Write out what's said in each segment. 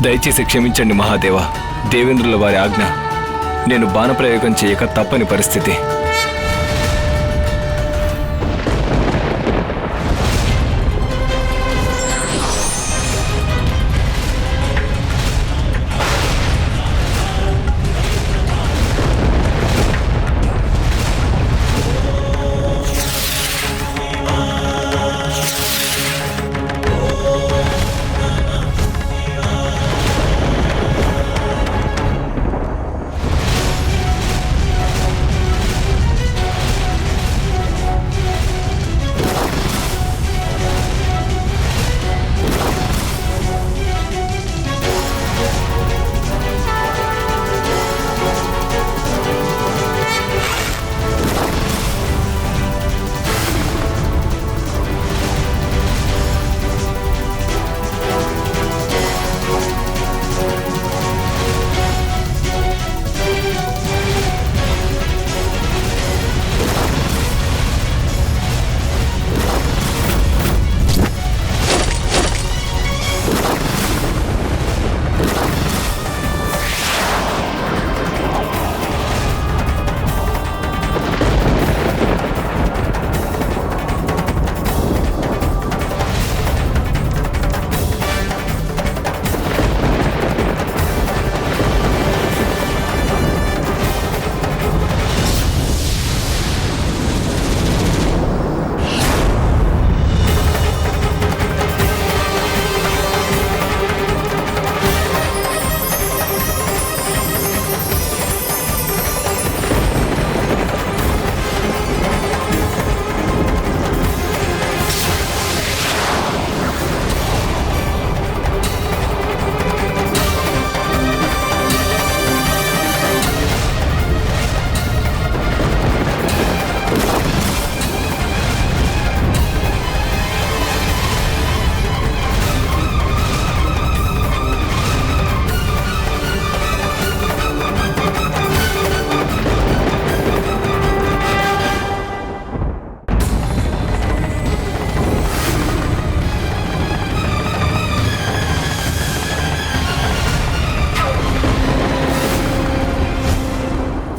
దయచేసి క్షమించండి మహాదేవ. దేవేంద్రుల వారి ఆజ్ఞ. నేను బాణప్రయోగం చేయక తప్పని పరిస్థితి.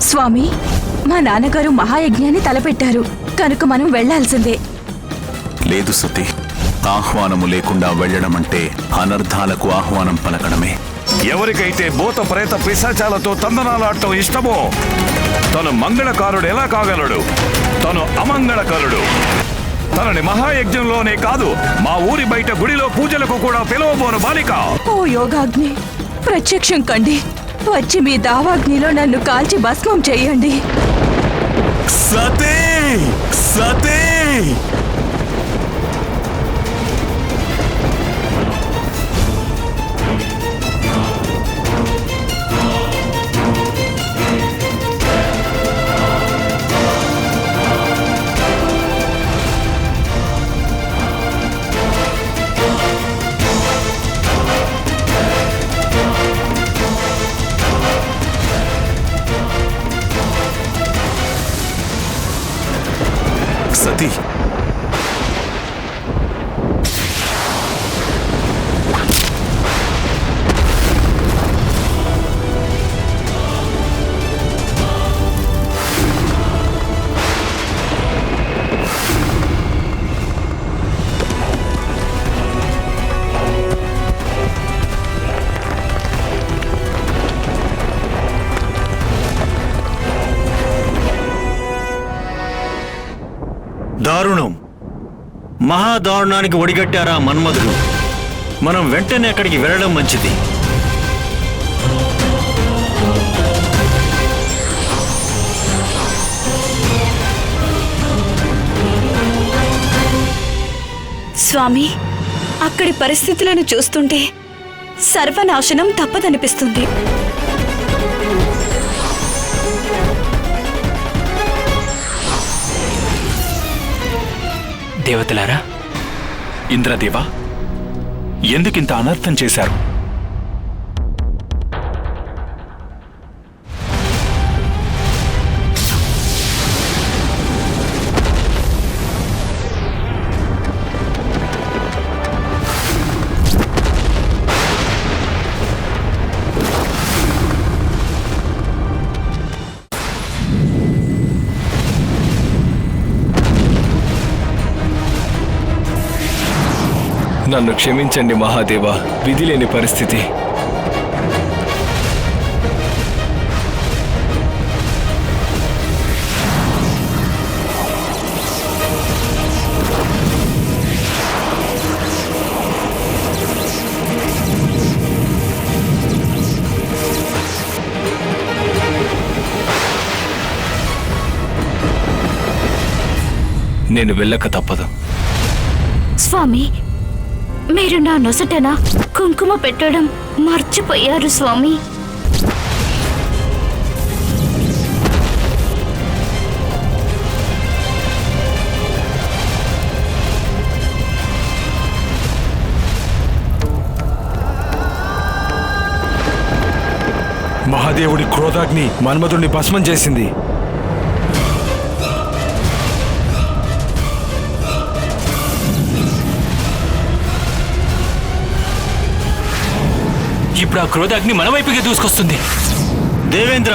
స్వామి, మా నాన్నగారు మహాయజ్ఞాన్ని తలపెట్టారు కనుక మనం వెళ్లాల్సిందే. లేదు సతీ, ఆహ్వానము లేకుండా వెళ్ళడం అంటే అనర్థాలకు ఆహ్వానం పలకడమే. ఎవరికైతే భూత ప్రేత పిశాచాలతో తందనాలాడటం ఇష్టమో తను మంగళకారుడు ఎలా కాగలడు? తను అమంగళకరుడు. తనని మహాయజ్ఞంలోనే కాదు, మా ఊరి బయట గుడిలో పూజలకు కూడా పిలవబోను బాలిక. ఓ యోగాగ్ని, ప్రత్యక్షం కండి. వచ్చి మీ దావాగ్నిలో నన్ను కాల్చి భస్మం చెయ్యండి. సతీ! సతీ! సతీ, దారుణం, మహాదారుణానికి ఒడిగట్టారా మన్మధుడు. మనం వెంటనే అక్కడికి వెళ్ళడం మంచిది. స్వామి, అక్కడి పరిస్థితులను చూస్తుంటే సర్వనాశనం తప్పదనిపిస్తుంది. దేవతలారా, ఇంద్రదేవ, ఎందుకింత అనర్థం చేశారు? నన్ను క్షమించండి మహాదేవ, విధి లేని పరిస్థితి. నేను వెళ్ళక తప్పదు. స్వామి, మీరు నా నొసటన కుంకుమ పెట్టడం మర్చిపోయారు స్వామి. మహాదేవుడి క్రోధాగ్ని మన్మధుడిని భస్మం చేసింది. ఇప్పుడు ఆ క్రోధాగ్ని మన వైపుకి దూసుకొస్తుంది. దేవేంద్ర,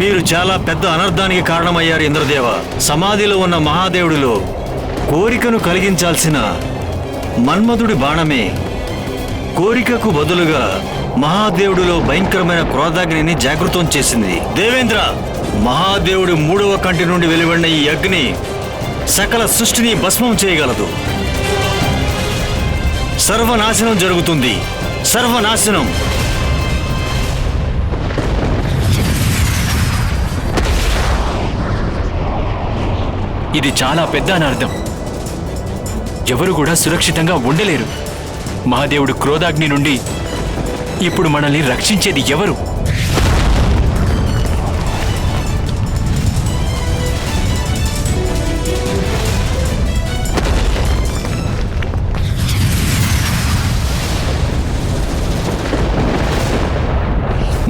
మీరు చాలా పెద్ద అనర్థానికి కారణమయ్యారు ఇంద్రదేవ. సమాధిలో ఉన్న మహాదేవుడిలో కోరికను కలిగించాల్సిన మన్మధుడి బాణమే కోరికకు బదులుగా మహాదేవుడిలో భయంకరమైన క్రోధాగ్నిని జాగృతం చేసింది. దేవేంద్ర, మహాదేవుడి 3వ కంటి నుండి వెలువడిన ఈ అగ్ని సకల సృష్టిని భస్మం చేయగలదు. సర్వనాశనం జరుగుతుంది. సర్వనాశనం. ఇది చాలా పెద్ద అనర్థం. ఎవరు కూడా సురక్షితంగా ఉండలేరు. మహాదేవుడు క్రోధాగ్ని నుండి ఇప్పుడు మనల్ని రక్షించేది ఎవరు?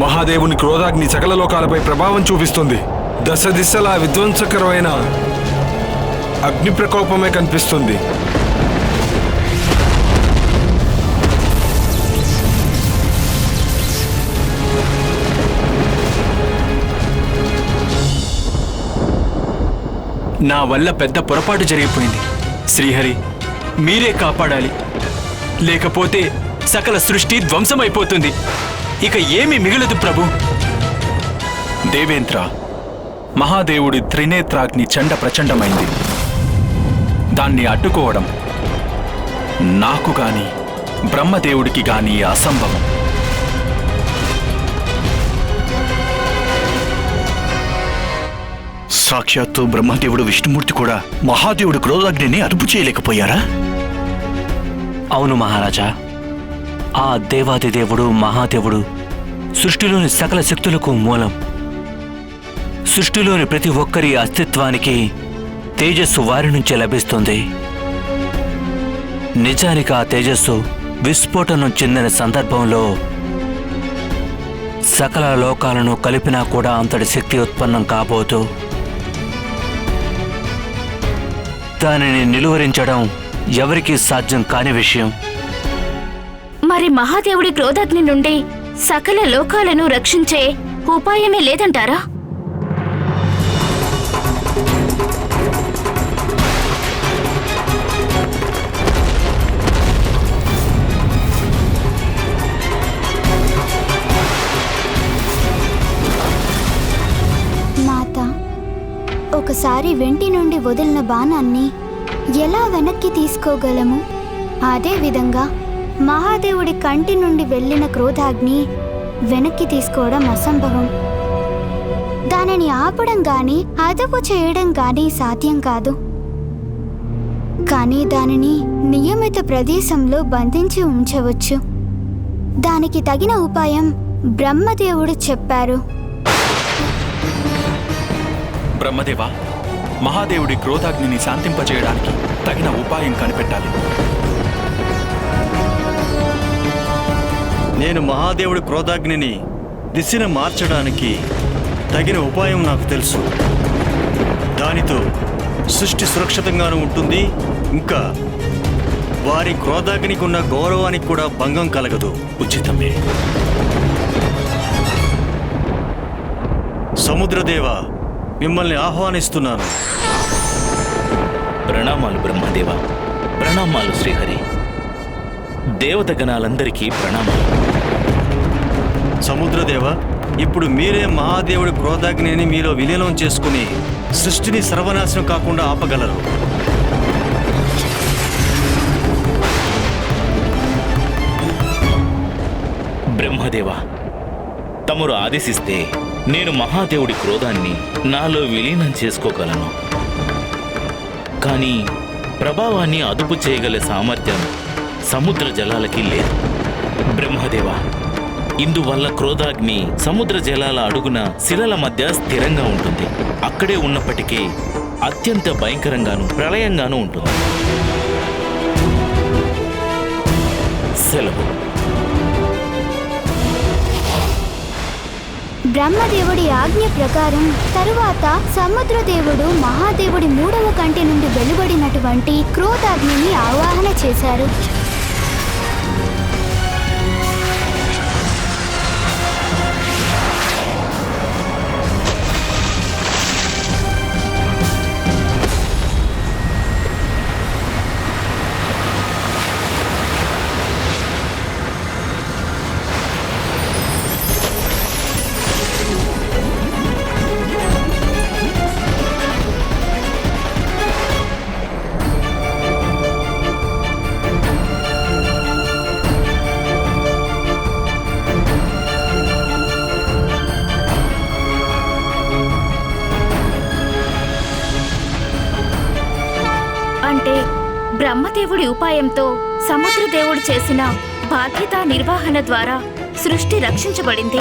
మహాదేవుని క్రోధాగ్ని సకల లోకాలపై ప్రభావం చూపిస్తుంది. దశ దిశలా విధ్వంసకరమైన అగ్ని ప్రకోపమే కనిపిస్తుంది. నా వల్ల పెద్ద పొరపాటు జరిగిపోయింది. శ్రీహరి, మీరే కాపాడాలి. లేకపోతే సకల సృష్టి ధ్వంసమైపోతుంది. ఇక ఏమీ మిగలదు ప్రభు. దేవేంద్ర, మహాదేవుడి త్రినేత్రాగ్ని చండ ప్రచండమైంది. దాన్ని అడ్డుకోవడం నాకు గాని బ్రహ్మదేవుడికి గాని అసంభవం. సాక్షాత్తు బ్రహ్మదేవుడు విష్ణుమూర్తి కూడా మహాదేవుడి క్రోధాగ్నిని అదుపు చేయలేకపోయారా? అవును మహారాజా. ఆ దేవాదిదేవుడు మహాదేవుడు సృష్టిలోని సకల శక్తులకు మూలం. సృష్టిలోని ప్రతి ఒక్కరి అస్తిత్వానికి తేజస్సు వారి నుంచే లభిస్తుంది. నిజానికి ఆ తేజస్సు విస్ఫోటనం చెందిన సందర్భంలో సకల లోకాలను కలిపినా కూడా అంతటి శక్తి ఉత్పన్నం కాబోదు. దానిని నిలువరించడం ఎవరికీ సాధ్యం కాని విషయం. మరి మహాదేవుడి క్రోధాగ్ని నుండి సకల లోకాలను రక్షించే ఉపాయమే లేదంటారా? మాత, ఒకసారి వెంటి నుండి వదిలిన బాణాన్ని ఎలా వెనక్కి తీసుకోగలము? అదేవిధంగా మహాదేవుడి కంటి నుండి వెళ్ళిన క్రోధాగ్ని వెనక్కి తీసుకోవడం అసంభవం. దానిని ఆపడం గాని అదుపు చేయడం గాని సాధ్యం కాదు. కానీ దానిని నియమిత ప్రదేశంలో బంధించి ఉంచవచ్చు. దానికి తగిన ఉపాయం బ్రహ్మదేవుడు చెప్పారు. బ్రహ్మదేవా, మహాదేవుడి క్రోధాగ్నిని శాంతింపజేయడానికి తగిన ఉపాయం కనిపెట్టాలి. నేను మహాదేవుడి క్రోధాగ్నిని దిశను మార్చడానికి తగిన ఉపాయం నాకు తెలుసు. దానితో సృష్టి సురక్షితంగానూ ఉంటుంది, ఇంకా వారి క్రోధాగ్నికి ఉన్న గౌరవానికి కూడా భంగం కలగదు. ఉచితమే. సముద్రదేవ, మిమ్మల్ని ఆహ్వానిస్తున్నాను. ప్రణామాలు బ్రహ్మదేవ. ప్రణామాలు శ్రీహరి. దేవత గణాలందరికీ ప్రణామాలు. సముద్రదేవ, ఇప్పుడు మీరే మహాదేవుడి క్రోధాగ్నిని మీలో విలీనం చేసుకుని సృష్టిని సర్వనాశనం కాకుండా ఆపగలరు. బ్రహ్మదేవ, తమరు ఆదేశిస్తే నేను మహాదేవుడి క్రోధాన్ని నాలో విలీనం చేసుకోగలను. కానీ ప్రభావాన్ని అదుపు చేయగల సామర్థ్యం సముద్ర జలాలకి లేదు. బ్రహ్మదేవ, ఇందువల్ల క్రోధాగ్ని సముద్ర జలాల అడుగున శిలల మధ్య స్థిరంగా ఉంటుంది. అక్కడే ఉన్నప్పటికీ అత్యంత భయంకరంగాను ప్రళయంగానూ ఉంటుంది. సెలవు. బ్రహ్మదేవుడి ఆజ్ఞ ప్రకారం తరువాత సముద్రదేవుడు మహాదేవుడి 3వ కంటి నుండి వెలువడినటువంటి క్రోధాగ్నిని ఆవాహన చేశారు. అంటే బ్రహ్మదేవుడి ఉపాయంతో సముద్రదేవుడు చేసిన బాధ్యతా నిర్వహణ ద్వారా సృష్టి రక్షించబడింది.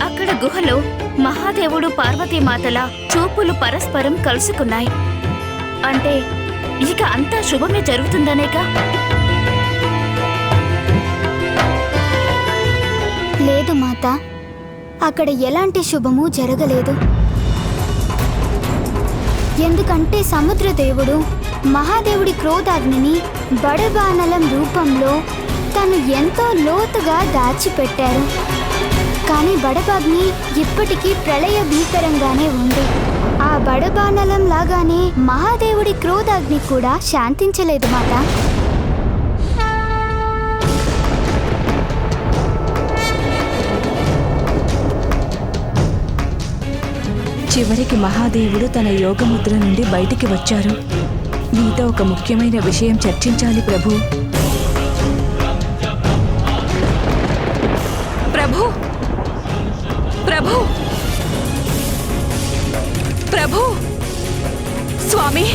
అక్కడ గుహలో మహాదేవుడు పార్వతీమాతల చూపులు పరస్పరం కలుసుకున్నాయి. అంటే ఇక అంతా శుభమే జరుగుతుందనేగా? లేదు మాత, అక్కడ ఎలాంటి శుభము జరగలేదు. ఎందుకంటే సముద్రదేవుడు మహాదేవుడి క్రోధాగ్నిని బడబానలం రూపంలో తను ఎంతో లోతుగా దాచిపెట్టారు. కానీ బడబాగ్ని ఇప్పటికీ ప్రళయ భీకరంగానే ఉంది. ఆ బడబానలం లాగానే మహాదేవుడి క్రోధాగ్ని కూడా శాంతించలేదు మాత. చివరికి మహాదేవుడు తన యోగముద్ర నుండి బయటికి వచ్చారు. మీతో ఒక ముఖ్యమైన విషయం చర్చించాలి ప్రభు. ప్రభు ప్రభు ప్రభు స్వామి,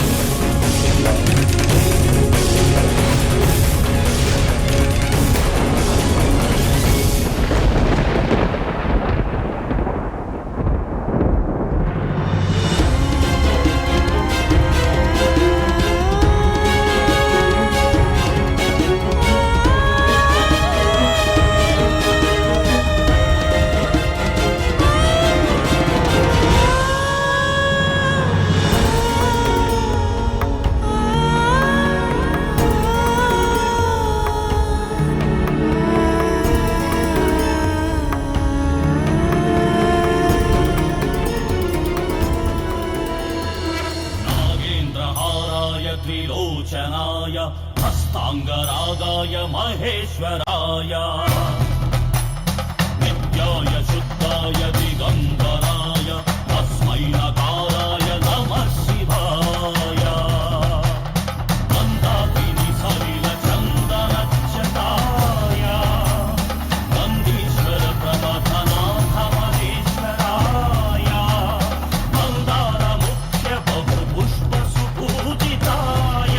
त्रिलोचनाय हस्तांगरागाय महेश्वराय नित्याय शुद्धाय दिगंबराय तस्मै नकाराय नमः शिवाय मंदाकिनी सलिल चंदनच्युताय नंदीश्वर प्रमथनाथ महेश्वराय मंदार मुख्य बहु पुष्प सुपूजिताय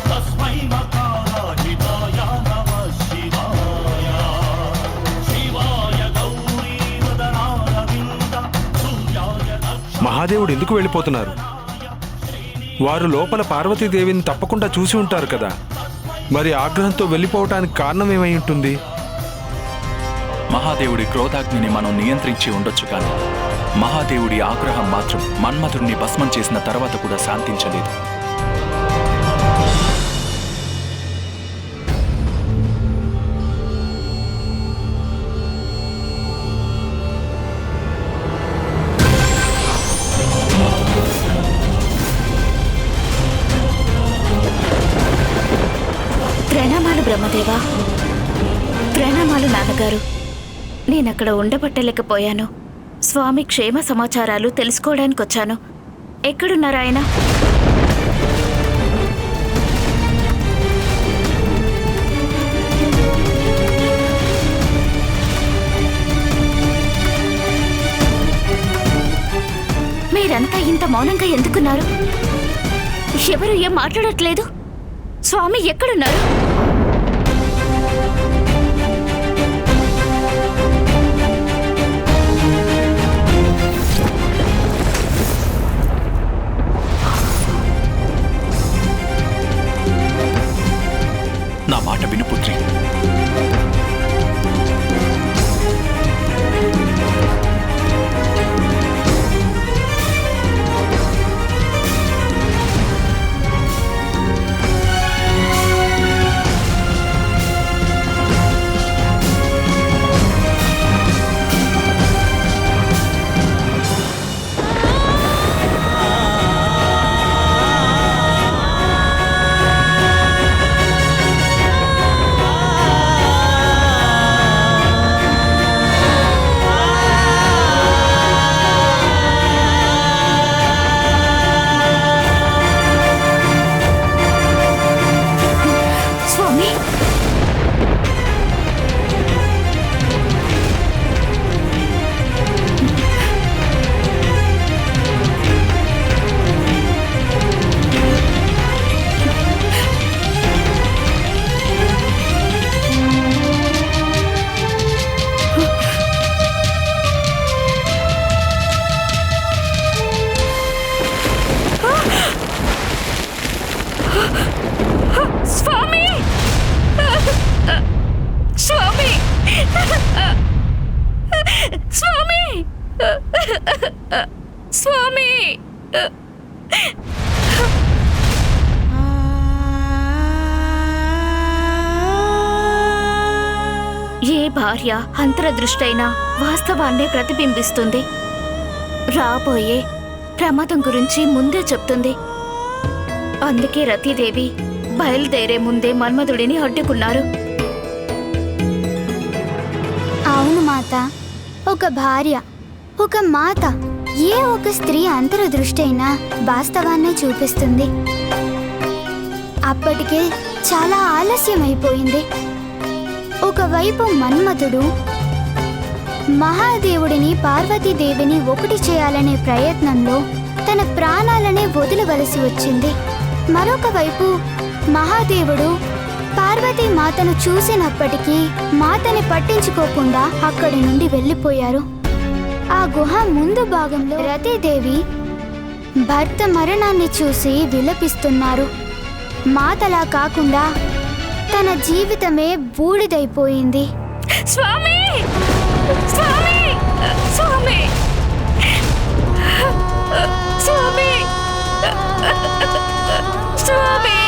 तस्मै नकाराजिताय नमः शिवाय शिवाय गौरी वदनारविंद सूर्याय మహాదేవుడు ఎందుకు వెళ్ళిపోతున్నారు? వారు లోపల పార్వతీదేవిని తప్పకుండా చూసి ఉంటారు కదా. మరి ఆగ్రహంతో వెళ్ళిపోవటానికి కారణం ఏమై ఉంటుంది? మహాదేవుడి క్రోధాగ్నిని మనం నియంత్రించి ఉండొచ్చు, కానీ మహాదేవుడి ఆగ్రహం మాత్రం మన్మథుడిని భస్మం చేసిన తర్వాత కూడా శాంతించలేదు. బ్రహ్మదేవా. ప్రణామాలు నాన్నగారు. నేనక్కడ ఉండబట్టలేకపోయాను. స్వామి క్షేమ సమాచారాలు తెలుసుకోవడానికి వచ్చాను. ఎక్కడున్నారు ఆయన? మీరంతా ఇంత మౌనంగా ఎందుకున్నారు? ఎవరు ఏం మాట్లాడట్లేదు. స్వామి ఎక్కడున్నారు? నా మాట విను పుత్రి. స్వామి! ఏ భార్య అంతరదృష్టైనా వాస్తవాన్నే ప్రతిబింబిస్తుంది. రాబోయే ప్రమాదం గురించి ముందే చెప్తుంది. అందుకే రతీదేవి బయలుదేరే ముందే మన్మధుడిని అడ్డుకున్నారు. అవును మాత. ఒక భార్య, ఒక మాత, ఏ ఒక స్త్రీ అంతరదృష్టైనా వాస్తవాన్నే చూపిస్తుంది. అప్పటికే చాలా ఆలస్యమైపోయింది. ఒకవైపు మన్మథుడు మహాదేవుడిని పార్వతీదేవిని ఒకటి చేయాలనే ప్రయత్నంలో తన ప్రాణాలనే వదిలవలసి వచ్చింది. మరొక వైపు మహాదేవుడు పార్వతీ మాతను చూసినప్పటికీ మాతని పట్టించుకోకుండా అక్కడి నుండి వెళ్ళిపోయారు. ఆ గుహ ముందు భాగంలో రతీదేవి భర్త మరణాన్ని చూసి విలపిస్తున్నారు. మాతలా కాకుండా తన జీవితమే బూడిదైపోయింది. స్వామి! స్వామి! స్వామి! స్వామి! స్వామి!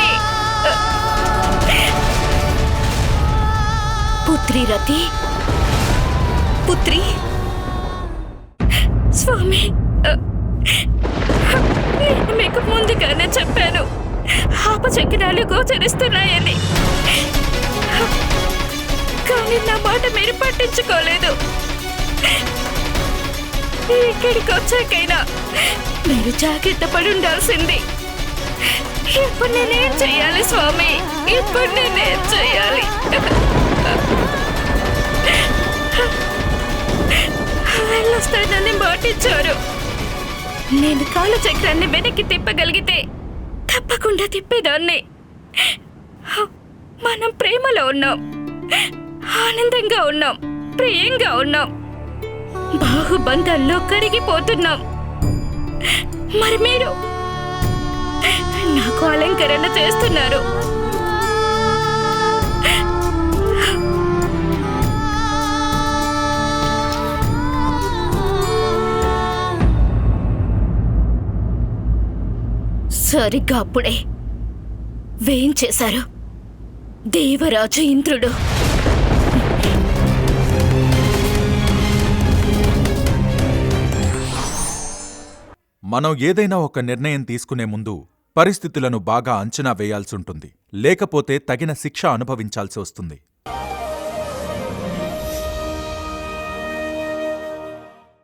పుత్రి రతి, పుత్రి. స్వామి, నేను మీకు ముందుగానే చెప్పాను ఆపచక్రాలు గోచరిస్తున్నాయని. కానీ నా మాట మీరు పట్టించుకోలేదు. ఇక్కడికి వచ్చాకైనా మీరు జాగ్రత్త పడి ఉండాల్సింది. ఇప్పుడు నేనేం చెయ్యాలి స్వామి? ఇప్పుడు నేనేం చెయ్యాలి? వెళ్ళొస్తానని మాటిచ్చారు. నేను కాలచక్రాన్ని వెనక్కి తిప్పగలిగితే తప్పకుండా తిప్పేదాన్ని. మనం ప్రేమలో ఉన్నాం, ఆనందంగా ఉన్నాం, ప్రియంగా ఉన్నాం, బాహుబంధాల్లో కరిగిపోతున్నాం. మరి మీరు నాకు అలంకరణ చేస్తున్నారు. సరిగ్గా అప్పుడే వేయించేశారు దేవరాజు ఇంద్రుడు. మనం ఏదైనా ఒక నిర్ణయం తీసుకునే ముందు పరిస్థితులను బాగా అంచనా వేయాల్సుంటుంది, లేకపోతే తగిన శిక్ష అనుభవించాల్సి వస్తుంది.